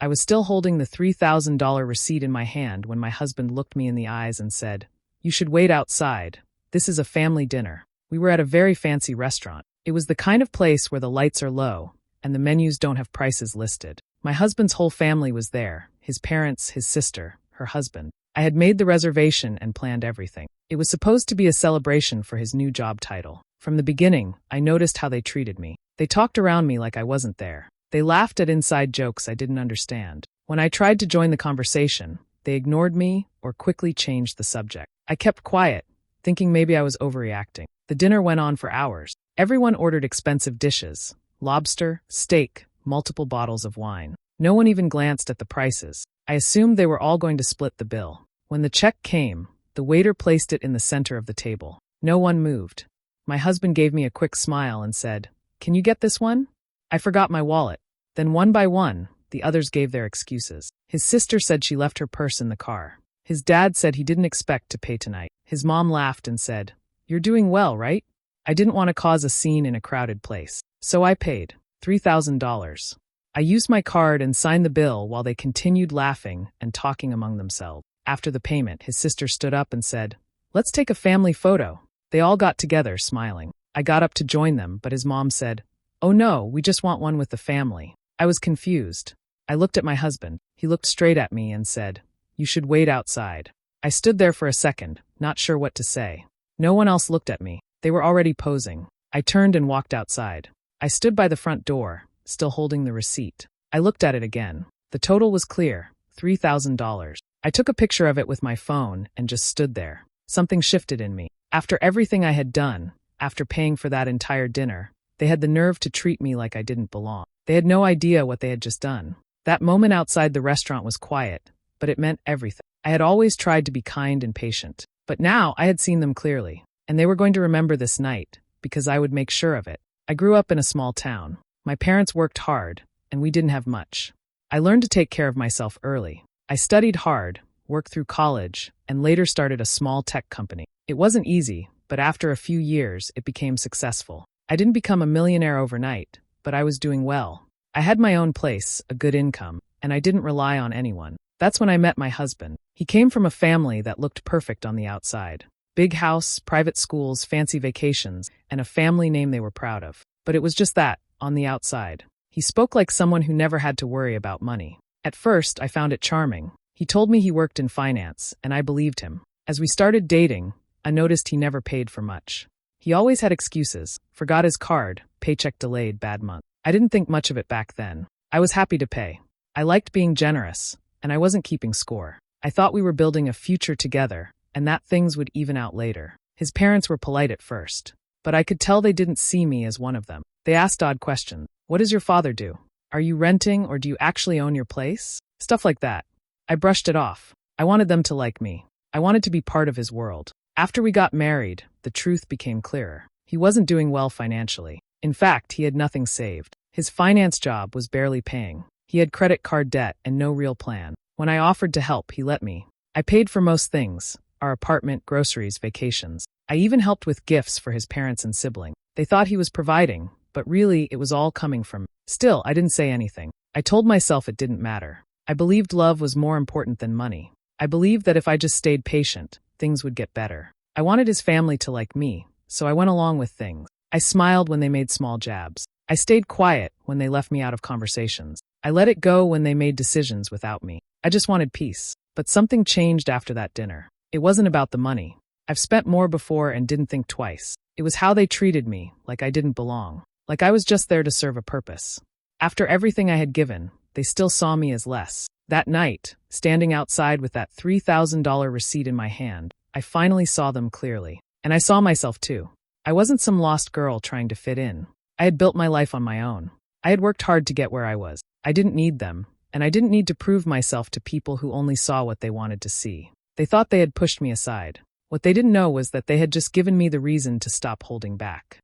I was still holding the $3,000 receipt in my hand when my husband looked me in the eyes and said, "You should wait outside. This is a family dinner." We were at a very fancy restaurant. It was the kind of place where the lights are low and the menus don't have prices listed. My husband's whole family was there, his parents, his sister, her husband. I had made the reservation and planned everything. It was supposed to be a celebration for his new job title. From the beginning, I noticed how they treated me. They talked around me like I wasn't there. They laughed at inside jokes I didn't understand. When I tried to join the conversation, they ignored me or quickly changed the subject. I kept quiet, thinking maybe I was overreacting. The dinner went on for hours. Everyone ordered expensive dishes: lobster, steak, multiple bottles of wine. No one even glanced at the prices. I assumed they were all going to split the bill. When the check came, the waiter placed it in the center of the table. No one moved. My husband gave me a quick smile and said, "Can you get this one?" I forgot my wallet. Then one by one, the others gave their excuses. His sister said she left her purse in the car. His dad said he didn't expect to pay tonight. His mom laughed and said, "You're doing well, right?" I didn't want to cause a scene in a crowded place, so I paid $3,000. I used my card and signed the bill while they continued laughing and talking among themselves. After the payment, his sister stood up and said, "Let's take a family photo." They all got together, smiling. I got up to join them, but his mom said, "Oh no, we just want one with the family." I was confused. I looked at my husband. He looked straight at me and said, "You should wait outside." I stood there for a second, not sure what to say. No one else looked at me. They were already posing. I turned and walked outside. I stood by the front door, still holding the receipt. I looked at it again. The total was clear, $3,000. I took a picture of it with my phone and just stood there. Something shifted in me. After everything I had done, after paying for that entire dinner, they had the nerve to treat me like I didn't belong. They had no idea what they had just done. That moment outside the restaurant was quiet, but it meant everything. I had always tried to be kind and patient, but now I had seen them clearly, and they were going to remember this night, because I would make sure of it. I grew up in a small town. My parents worked hard, and we didn't have much. I learned to take care of myself early. I studied hard, worked through college, and later started a small tech company. It wasn't easy, but after a few years, it became successful. I didn't become a millionaire overnight, but I was doing well. I had my own place, a good income, and I didn't rely on anyone. That's when I met my husband. He came from a family that looked perfect on the outside. Big house, private schools, fancy vacations, and a family name they were proud of. But it was just that, on the outside. He spoke like someone who never had to worry about money. At first, I found it charming. He told me he worked in finance, and I believed him. As we started dating, I noticed he never paid for much. He always had excuses, forgot his card, paycheck delayed, bad month. I didn't think much of it back then. I was happy to pay. I liked being generous, and I wasn't keeping score. I thought we were building a future together, and that things would even out later. His parents were polite at first, but I could tell they didn't see me as one of them. They asked odd questions. "What does your father do? Are you renting or do you actually own your place?" Stuff like that. I brushed it off. I wanted them to like me. I wanted to be part of his world. After we got married, the truth became clearer. He wasn't doing well financially. In fact, he had nothing saved. His finance job was barely paying. He had credit card debt and no real plan. When I offered to help, he let me. I paid for most things: our apartment, groceries, vacations. I even helped with gifts for his parents and siblings. They thought he was providing, but really it was all coming from me. Still, I didn't say anything. I told myself it didn't matter. I believed love was more important than money. I believed that if I just stayed patient, things would get better. I wanted his family to like me, so I went along with things. I smiled when they made small jabs. I stayed quiet when they left me out of conversations. I let it go when they made decisions without me. I just wanted peace. But something changed after that dinner. It wasn't about the money. I've spent more before and didn't think twice. It was how they treated me, like I didn't belong. Like I was just there to serve a purpose. After everything I had given, they still saw me as less. That night, standing outside with that $3,000 receipt in my hand, I finally saw them clearly. And I saw myself too. I wasn't some lost girl trying to fit in. I had built my life on my own. I had worked hard to get where I was. I didn't need them, and I didn't need to prove myself to people who only saw what they wanted to see. They thought they had pushed me aside. What they didn't know was that they had just given me the reason to stop holding back.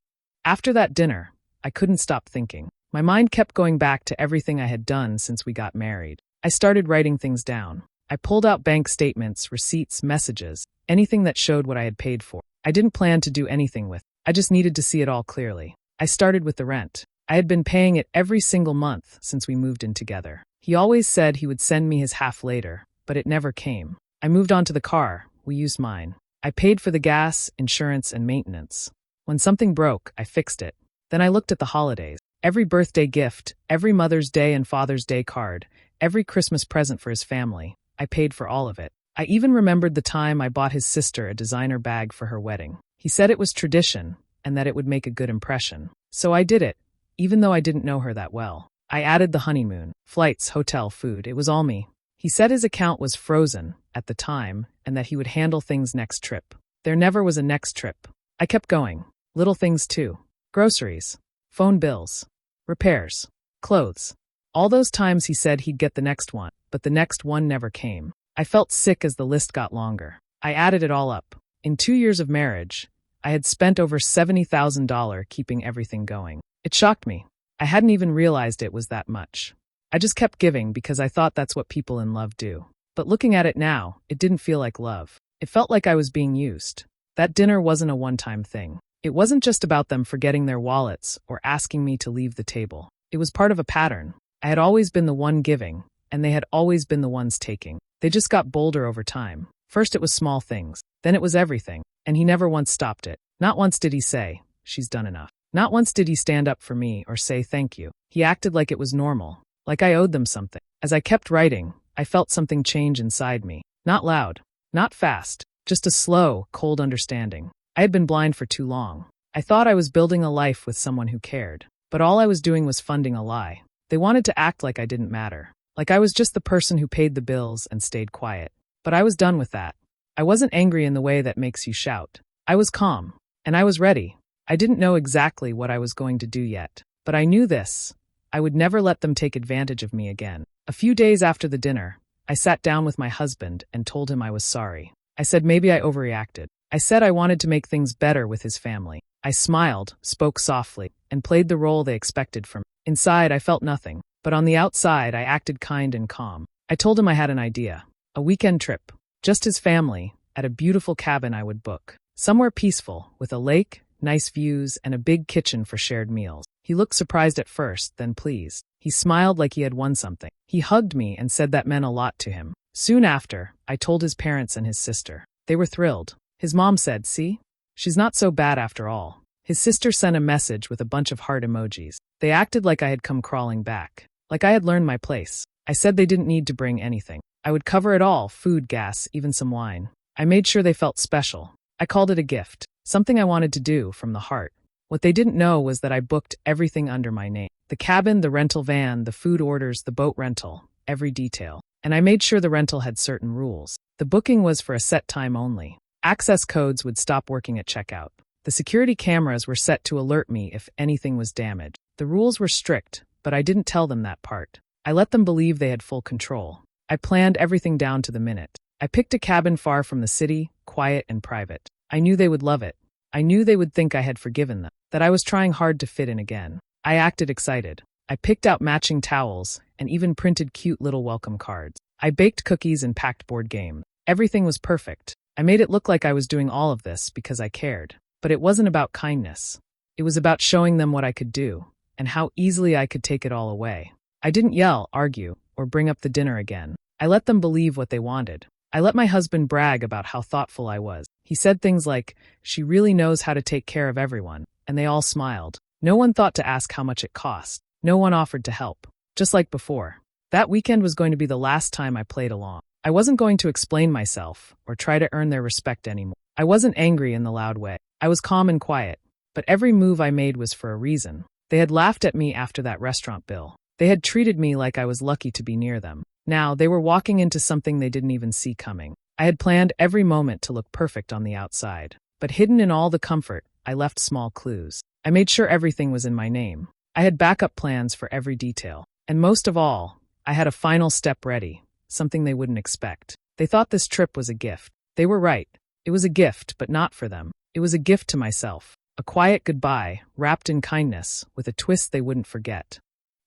After that dinner, I couldn't stop thinking. My mind kept going back to everything I had done since we got married. I started writing things down. I pulled out bank statements, receipts, messages, anything that showed what I had paid for. I didn't plan to do anything with it. I just needed to see it all clearly. I started with the rent. I had been paying it every single month since we moved in together. He always said he would send me his half later, but it never came. I moved on to the car. We used mine. I paid for the gas, insurance, and maintenance. When something broke, I fixed it. Then I looked at the holidays. Every birthday gift, every Mother's Day and Father's Day card, every Christmas present for his family. I paid for all of it. I even remembered the time I bought his sister a designer bag for her wedding. He said it was tradition and that it would make a good impression. So I did it, even though I didn't know her that well. I added the honeymoon, flights, hotel, food. It was all me. He said his account was frozen at the time and that he would handle things next trip. There never was a next trip. I kept going. Little things too. Groceries, phone bills, repairs, clothes. All those times he said he'd get the next one, but the next one never came. I felt sick as the list got longer. I added it all up. In 2 years of marriage, I had spent over $70,000 keeping everything going. It shocked me. I hadn't even realized it was that much. I just kept giving because I thought that's what people in love do. But looking at it now, it didn't feel like love. It felt like I was being used. That dinner wasn't a one-time thing. It wasn't just about them forgetting their wallets or asking me to leave the table. It was part of a pattern. I had always been the one giving, and they had always been the ones taking. They just got bolder over time. First it was small things, then it was everything, and he never once stopped it. Not once did he say, "She's done enough." Not once did he stand up for me or say thank you. He acted like it was normal, like I owed them something. As I kept writing, I felt something change inside me. Not loud, not fast, just a slow, cold understanding. I had been blind for too long. I thought I was building a life with someone who cared, but all I was doing was funding a lie. They wanted to act like I didn't matter, like I was just the person who paid the bills and stayed quiet. But I was done with that. I wasn't angry in the way that makes you shout. I was calm, and I was ready. I didn't know exactly what I was going to do yet, but I knew this. I would never let them take advantage of me again. A few days after the dinner, I sat down with my husband and told him I was sorry. I said maybe I overreacted. I said I wanted to make things better with his family. I smiled, spoke softly, and played the role they expected from me. Inside, I felt nothing, but on the outside, I acted kind and calm. I told him I had an idea. A weekend trip. Just his family, at a beautiful cabin I would book. Somewhere peaceful, with a lake, nice views, and a big kitchen for shared meals. He looked surprised at first, then pleased. He smiled like he had won something. He hugged me and said that meant a lot to him. Soon after, I told his parents and his sister. They were thrilled. His mom said, "See? She's not so bad after all." His sister sent a message with a bunch of heart emojis. They acted like I had come crawling back. Like I had learned my place. I said they didn't need to bring anything. I would cover it all, food, gas, even some wine. I made sure they felt special. I called it a gift. Something I wanted to do from the heart. What they didn't know was that I booked everything under my name. The cabin, the rental van, the food orders, the boat rental, every detail. And I made sure the rental had certain rules. The booking was for a set time only. Access codes would stop working at checkout. The security cameras were set to alert me if anything was damaged. The rules were strict, but I didn't tell them that part. I let them believe they had full control. I planned everything down to the minute. I picked a cabin far from the city, quiet and private. I knew they would love it. I knew they would think I had forgiven them, that I was trying hard to fit in again. I acted excited. I picked out matching towels and even printed cute little welcome cards. I baked cookies and packed board games. Everything was perfect. I made it look like I was doing all of this because I cared. But it wasn't about kindness. It was about showing them what I could do and how easily I could take it all away. I didn't yell, argue, or bring up the dinner again. I let them believe what they wanted. I let my husband brag about how thoughtful I was. He said things like, "She really knows how to take care of everyone," and they all smiled. No one thought to ask how much it cost. No one offered to help. Just like before. That weekend was going to be the last time I played along. I wasn't going to explain myself or try to earn their respect anymore. I wasn't angry in the loud way. I was calm and quiet. But every move I made was for a reason. They had laughed at me after that restaurant bill. They had treated me like I was lucky to be near them. Now, they were walking into something they didn't even see coming. I had planned every moment to look perfect on the outside. But hidden in all the comfort, I left small clues. I made sure everything was in my name. I had backup plans for every detail. And most of all, I had a final step ready, something they wouldn't expect. They thought this trip was a gift. They were right. It was a gift, but not for them. It was a gift to myself. A quiet goodbye, wrapped in kindness, with a twist they wouldn't forget.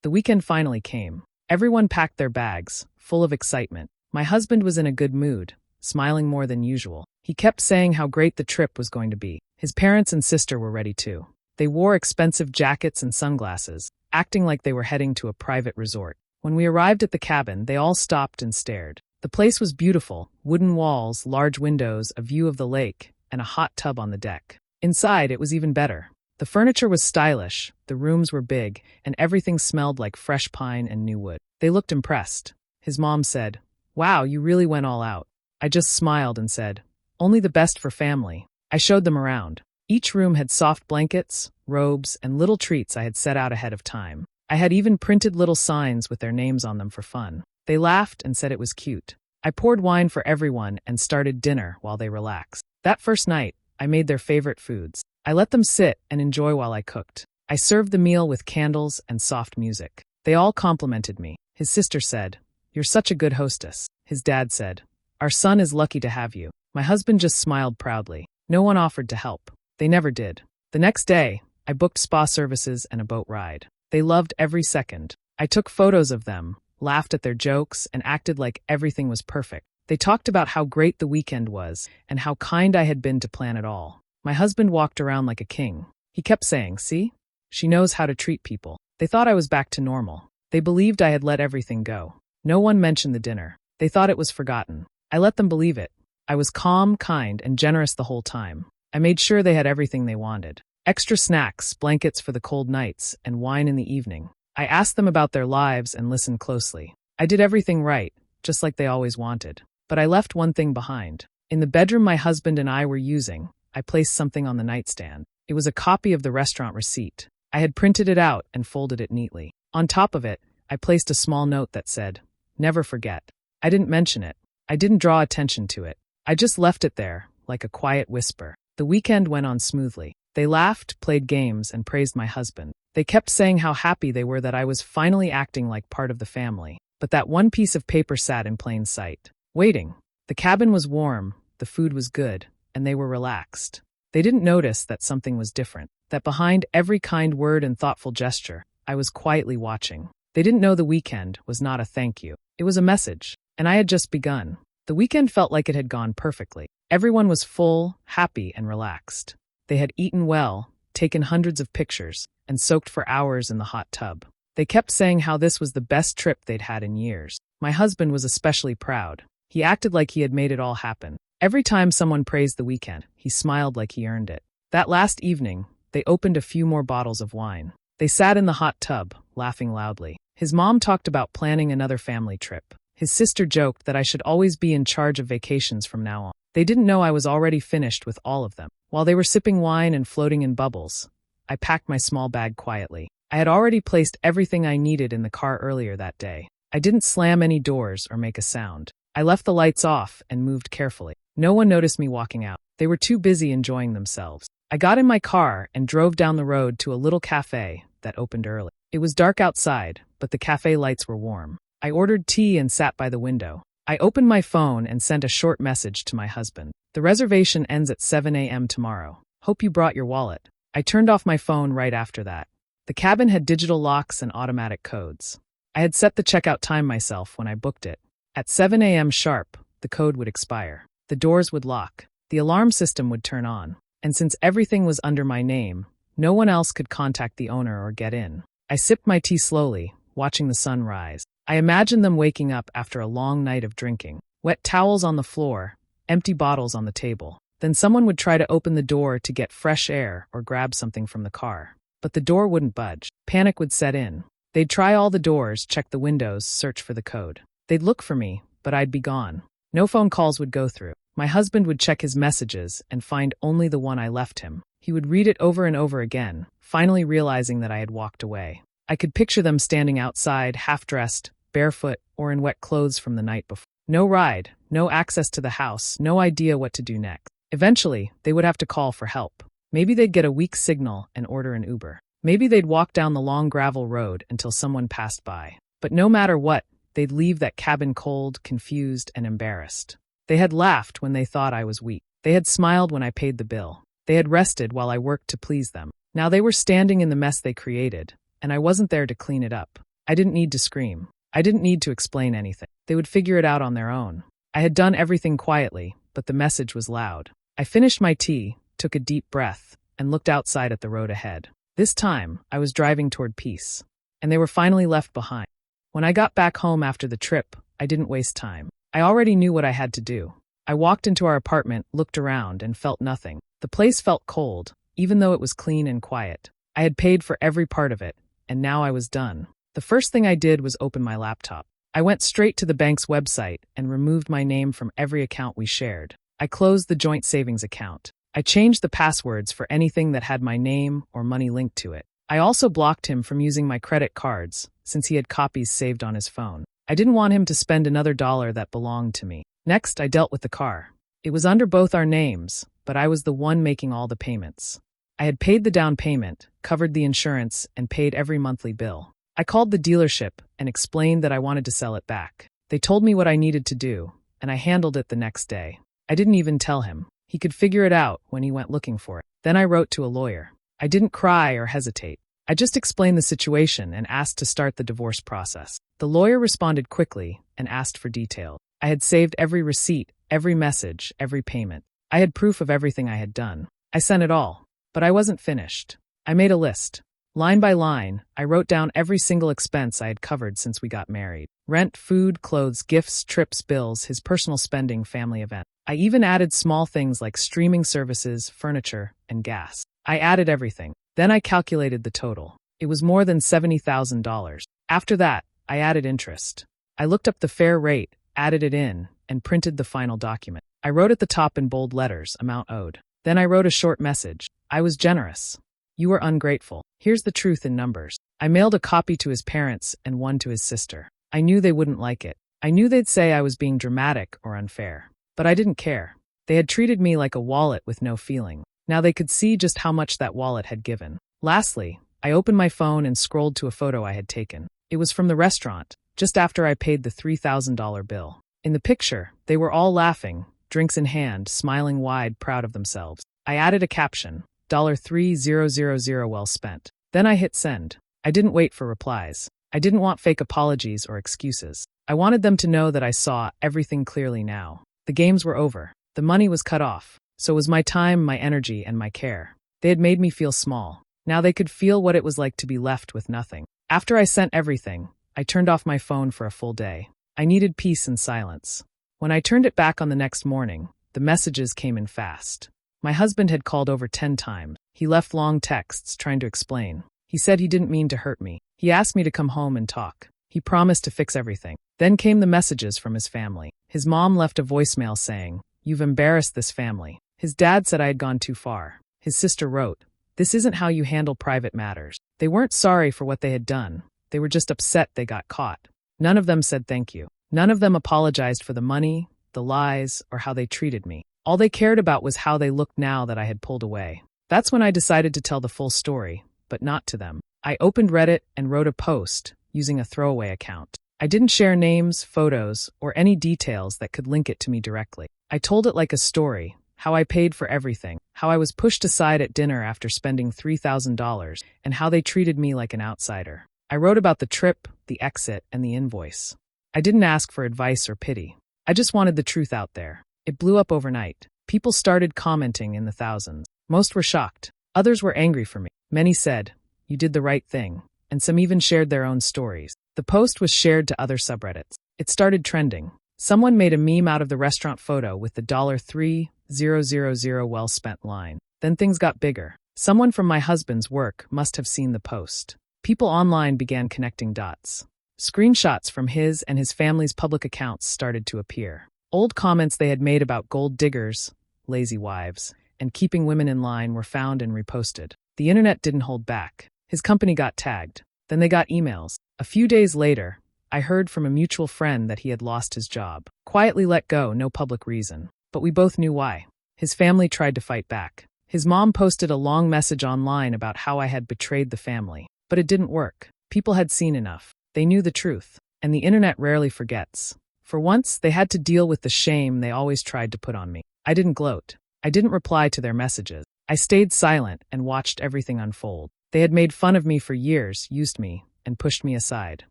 The weekend finally came. Everyone packed their bags, full of excitement. My husband was in a good mood, smiling more than usual. He kept saying how great the trip was going to be. His parents and sister were ready too. They wore expensive jackets and sunglasses, acting like they were heading to a private resort. When we arrived at the cabin, they all stopped and stared. The place was beautiful, wooden walls, large windows, a view of the lake, and a hot tub on the deck. Inside, it was even better. The furniture was stylish, the rooms were big, and everything smelled like fresh pine and new wood. They looked impressed. His mom said, "Wow, you really went all out." I just smiled and said, "Only the best for family." I showed them around. Each room had soft blankets, robes, and little treats I had set out ahead of time. I had even printed little signs with their names on them for fun. They laughed and said it was cute. I poured wine for everyone and started dinner while they relaxed. That first night, I made their favorite foods. I let them sit and enjoy while I cooked. I served the meal with candles and soft music. They all complimented me. His sister said, "You're such a good hostess." His dad said, "Our son is lucky to have you." My husband just smiled proudly. No one offered to help. They never did. The next day, I booked spa services and a boat ride. They loved every second. I took photos of them, laughed at their jokes, and acted like everything was perfect. They talked about how great the weekend was and how kind I had been to plan it all. My husband walked around like a king. He kept saying, "See? She knows how to treat people." They thought I was back to normal. They believed I had let everything go. No one mentioned the dinner. They thought it was forgotten. I let them believe it. I was calm, kind, and generous the whole time. I made sure they had everything they wanted. Extra snacks, blankets for the cold nights, and wine in the evening. I asked them about their lives and listened closely. I did everything right, just like they always wanted. But I left one thing behind. In the bedroom my husband and I were using, I placed something on the nightstand. It was a copy of the restaurant receipt. I had printed it out and folded it neatly. On top of it, I placed a small note that said, "Never forget." I didn't mention it. I didn't draw attention to it. I just left it there, like a quiet whisper. The weekend went on smoothly. They laughed, played games, and praised my husband. They kept saying how happy they were that I was finally acting like part of the family. But that one piece of paper sat in plain sight, waiting. The cabin was warm, the food was good, and they were relaxed. They didn't notice that something was different, that behind every kind word and thoughtful gesture, I was quietly watching. They didn't know the weekend was not a thank you. It was a message, and I had just begun. The weekend felt like it had gone perfectly. Everyone was full, happy, and relaxed. They had eaten well, taken hundreds of pictures, and soaked for hours in the hot tub. They kept saying how this was the best trip they'd had in years. My husband was especially proud. He acted like he had made it all happen. Every time someone praised the weekend, he smiled like he earned it. That last evening, they opened a few more bottles of wine. They sat in the hot tub, laughing loudly. His mom talked about planning another family trip. His sister joked that I should always be in charge of vacations from now on. They didn't know I was already finished with all of them. While they were sipping wine and floating in bubbles, I packed my small bag quietly. I had already placed everything I needed in the car earlier that day. I didn't slam any doors or make a sound. I left the lights off and moved carefully. No one noticed me walking out. They were too busy enjoying themselves. I got in my car and drove down the road to a little cafe that opened early. It was dark outside, but the cafe lights were warm. I ordered tea and sat by the window. I opened my phone and sent a short message to my husband. "The reservation ends at 7 a.m. tomorrow. Hope you brought your wallet." I turned off my phone right after that. The cabin had digital locks and automatic codes. I had set the checkout time myself when I booked it. At 7 a.m. sharp, the code would expire. The doors would lock. The alarm system would turn on. And since everything was under my name, no one else could contact the owner or get in. I sipped my tea slowly, watching the sun rise. I imagined them waking up after a long night of drinking. Wet towels on the floor, empty bottles on the table. Then someone would try to open the door to get fresh air or grab something from the car. But the door wouldn't budge. Panic would set in. They'd try all the doors, check the windows, search for the code. They'd look for me, but I'd be gone. No phone calls would go through. My husband would check his messages and find only the one I left him. He would read it over and over again, finally realizing that I had walked away. I could picture them standing outside, half-dressed, barefoot, or in wet clothes from the night before. No ride, no access to the house, no idea what to do next. Eventually, they would have to call for help. Maybe they'd get a weak signal and order an Uber. Maybe they'd walk down the long gravel road until someone passed by. But no matter what, they'd leave that cabin cold, confused, and embarrassed. They had laughed when they thought I was weak. They had smiled when I paid the bill. They had rested while I worked to please them. Now they were standing in the mess they created, and I wasn't there to clean it up. I didn't need to scream. I didn't need to explain anything. They would figure it out on their own. I had done everything quietly, but the message was loud. I finished my tea, took a deep breath, and looked outside at the road ahead. This time, I was driving toward peace. And they were finally left behind. When I got back home after the trip, I didn't waste time. I already knew what I had to do. I walked into our apartment, looked around, and felt nothing. The place felt cold, even though it was clean and quiet. I had paid for every part of it, and now I was done. The first thing I did was open my laptop. I went straight to the bank's website and removed my name from every account we shared. I closed the joint savings account. I changed the passwords for anything that had my name or money linked to it. I also blocked him from using my credit cards, since he had copies saved on his phone. I didn't want him to spend another dollar that belonged to me. Next, I dealt with the car. It was under both our names, but I was the one making all the payments. I had paid the down payment, covered the insurance, and paid every monthly bill. I called the dealership and explained that I wanted to sell it back. They told me what I needed to do, and I handled it the next day. I didn't even tell him. He could figure it out when he went looking for it. Then I wrote to a lawyer. I didn't cry or hesitate. I just explained the situation and asked to start the divorce process. The lawyer responded quickly and asked for details. I had saved every receipt, every message, every payment. I had proof of everything I had done. I sent it all. But I wasn't finished. I made a list. Line by line, I wrote down every single expense I had covered since we got married. Rent, food, clothes, gifts, trips, bills, his personal spending, family events. I even added small things like streaming services, furniture, and gas. I added everything. Then I calculated the total. It was more than $70,000. After that, I added interest. I looked up the fair rate, added it in, and printed the final document. I wrote at the top in bold letters, amount owed. Then I wrote a short message. I was generous. You were ungrateful. Here's the truth in numbers. I mailed a copy to his parents and one to his sister. I knew they wouldn't like it. I knew they'd say I was being dramatic or unfair. But I didn't care. They had treated me like a wallet with no feeling. Now they could see just how much that wallet had given. Lastly, I opened my phone and scrolled to a photo I had taken. It was from the restaurant, just after I paid the $3,000 bill. In the picture, they were all laughing, drinks in hand, smiling wide, proud of themselves. I added a caption, $3,000 well spent. Then I hit send. I didn't wait for replies. I didn't want fake apologies or excuses. I wanted them to know that I saw everything clearly now. The games were over. The money was cut off. So was my time, my energy, and my care. They had made me feel small. Now they could feel what it was like to be left with nothing. After I sent everything, I turned off my phone for a full day. I needed peace and silence. When I turned it back on the next morning, the messages came in fast. My husband had called over 10 times. He left long texts trying to explain. He said he didn't mean to hurt me. He asked me to come home and talk. He promised to fix everything. Then came the messages from his family. His mom left a voicemail saying, "You've embarrassed this family." His dad said I had gone too far. His sister wrote, "This isn't how you handle private matters." They weren't sorry for what they had done. They were just upset they got caught. None of them said thank you. None of them apologized for the money, the lies, or how they treated me. All they cared about was how they looked now that I had pulled away. That's when I decided to tell the full story, but not to them. I opened Reddit and wrote a post using a throwaway account. I didn't share names, photos, or any details that could link it to me directly. I told it like a story, how I paid for everything, how I was pushed aside at dinner after spending $3,000, and how they treated me like an outsider. I wrote about the trip, the exit, and the invoice. I didn't ask for advice or pity. I just wanted the truth out there. It blew up overnight. People started commenting in the thousands. Most were shocked. Others were angry for me. Many said, "You did the right thing," and some even shared their own stories. The post was shared to other subreddits. It started trending. Someone made a meme out of the restaurant photo with the $3,000 well spent line. Then things got bigger. Someone from my husband's work must have seen the post. People online began connecting dots. Screenshots from his and his family's public accounts started to appear. Old comments they had made about gold diggers, lazy wives, and keeping women in line were found and reposted. The internet didn't hold back. His company got tagged. Then they got emails. A few days later, I heard from a mutual friend that he had lost his job. Quietly let go, no public reason. But we both knew why. His family tried to fight back. His mom posted a long message online about how I had betrayed the family. But it didn't work. People had seen enough. They knew the truth. And the internet rarely forgets. For once, they had to deal with the shame they always tried to put on me. I didn't gloat. I didn't reply to their messages. I stayed silent and watched everything unfold. They had made fun of me for years, used me, and pushed me aside.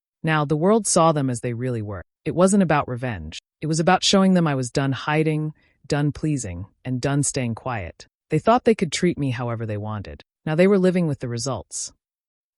Now, the world saw them as they really were. It wasn't about revenge. It was about showing them I was done hiding, done pleasing, and done staying quiet. They thought they could treat me however they wanted. Now they were living with the results.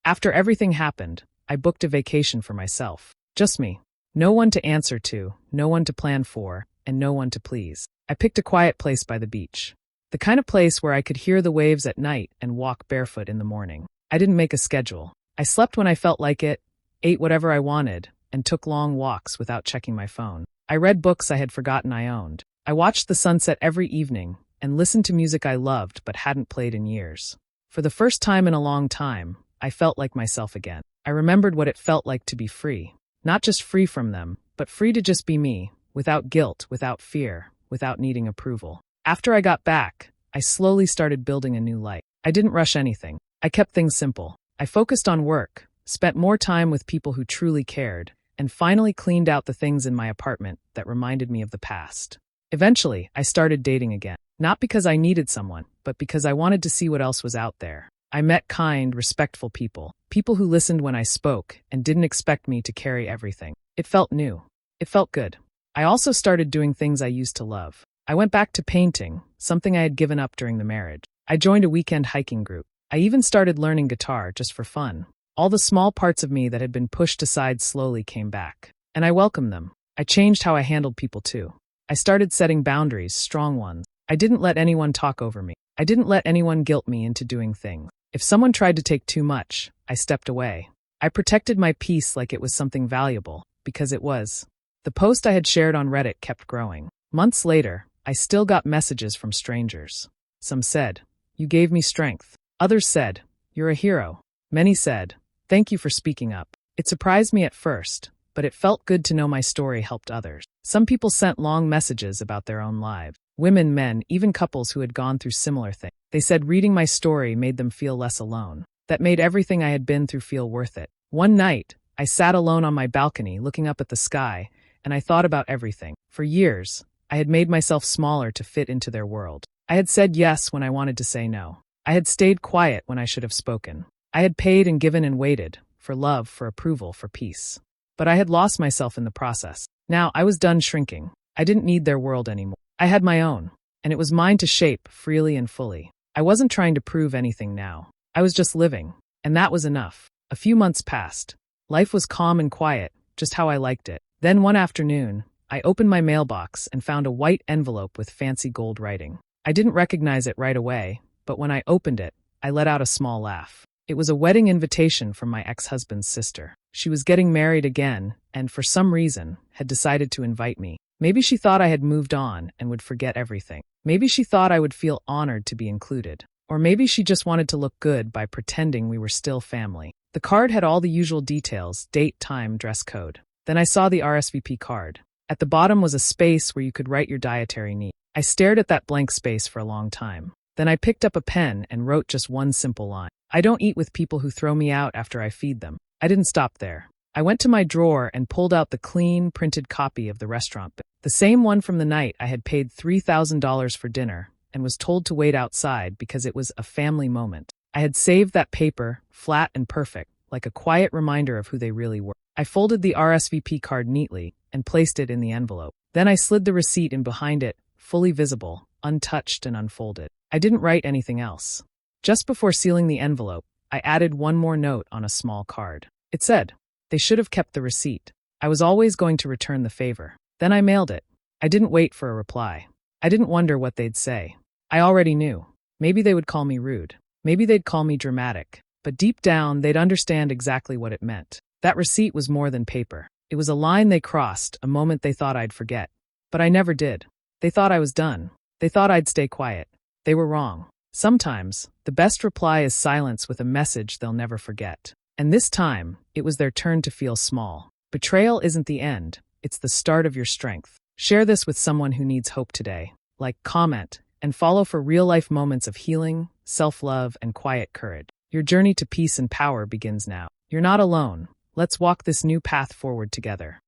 After everything happened, I booked a vacation for myself. Just me. No one to answer to, no one to plan for, and no one to please. I picked a quiet place by the beach. The kind of place where I could hear the waves at night and walk barefoot in the morning. I didn't make a schedule. I slept when I felt like it, ate whatever I wanted, and took long walks without checking my phone. I read books I had forgotten I owned. I watched the sunset every evening and listened to music I loved but hadn't played in years. For the first time in a long time, I felt like myself again. I remembered what it felt like to be free. Not just free from them, but free to just be me, without guilt, without fear, without needing approval. After I got back, I slowly started building a new life. I didn't rush anything. I kept things simple. I focused on work, spent more time with people who truly cared, and finally cleaned out the things in my apartment that reminded me of the past. Eventually, I started dating again. Not because I needed someone, but because I wanted to see what else was out there. I met kind, respectful people. People who listened when I spoke and didn't expect me to carry everything. It felt new. It felt good. I also started doing things I used to love. I went back to painting, something I had given up during the marriage. I joined a weekend hiking group. I even started learning guitar just for fun. All the small parts of me that had been pushed aside slowly came back. And I welcomed them. I changed how I handled people too. I started setting boundaries, strong ones. I didn't let anyone talk over me. I didn't let anyone guilt me into doing things. If someone tried to take too much, I stepped away. I protected my peace like it was something valuable, because it was. The post I had shared on Reddit kept growing. Months later, I still got messages from strangers. Some said, "You gave me strength." Others said, "You're a hero." Many said, "Thank you for speaking up." It surprised me at first, but it felt good to know my story helped others. Some people sent long messages about their own lives. Women, men, even couples who had gone through similar things. They said reading my story made them feel less alone. That made everything I had been through feel worth it. One night, I sat alone on my balcony looking up at the sky, and I thought about everything. For years, I had made myself smaller to fit into their world. I had said yes when I wanted to say no. I had stayed quiet when I should have spoken. I had paid and given and waited, for love, for approval, for peace. But I had lost myself in the process. Now, I was done shrinking. I didn't need their world anymore. I had my own, and it was mine to shape freely and fully. I wasn't trying to prove anything now. I was just living, and that was enough. A few months passed. Life was calm and quiet, just how I liked it. Then one afternoon, I opened my mailbox and found a white envelope with fancy gold writing. I didn't recognize it right away, but when I opened it, I let out a small laugh. It was a wedding invitation from my ex-husband's sister. She was getting married again, and for some reason, had decided to invite me. Maybe she thought I had moved on and would forget everything. Maybe she thought I would feel honored to be included. Or maybe she just wanted to look good by pretending we were still family. The card had all the usual details: date, time, dress code. Then I saw the RSVP card. At the bottom was a space where you could write your dietary needs. I stared at that blank space for a long time. Then I picked up a pen and wrote just one simple line. I don't eat with people who throw me out after I feed them. I didn't stop there. I went to my drawer and pulled out the clean, printed copy of the restaurant bill. The same one from the night I had paid $3,000 for dinner and was told to wait outside because it was a family moment. I had saved that paper, flat and perfect, like a quiet reminder of who they really were. I folded the RSVP card neatly and placed it in the envelope. Then I slid the receipt in behind it, fully visible, untouched and unfolded. I didn't write anything else. Just before sealing the envelope, I added one more note on a small card. It said, "They should have kept the receipt. I was always going to return the favor." Then I mailed it. I didn't wait for a reply. I didn't wonder what they'd say. I already knew. Maybe they would call me rude. Maybe they'd call me dramatic. But deep down, they'd understand exactly what it meant. That receipt was more than paper. It was a line they crossed, a moment they thought I'd forget. But I never did. They thought I was done. They thought I'd stay quiet. They were wrong. Sometimes, the best reply is silence with a message they'll never forget. And this time, it was their turn to feel small. Betrayal isn't the end. It's the start of your strength. Share this with someone who needs hope today. Like, comment, and follow for real-life moments of healing, self-love, and quiet courage. Your journey to peace and power begins now. You're not alone. Let's walk this new path forward together.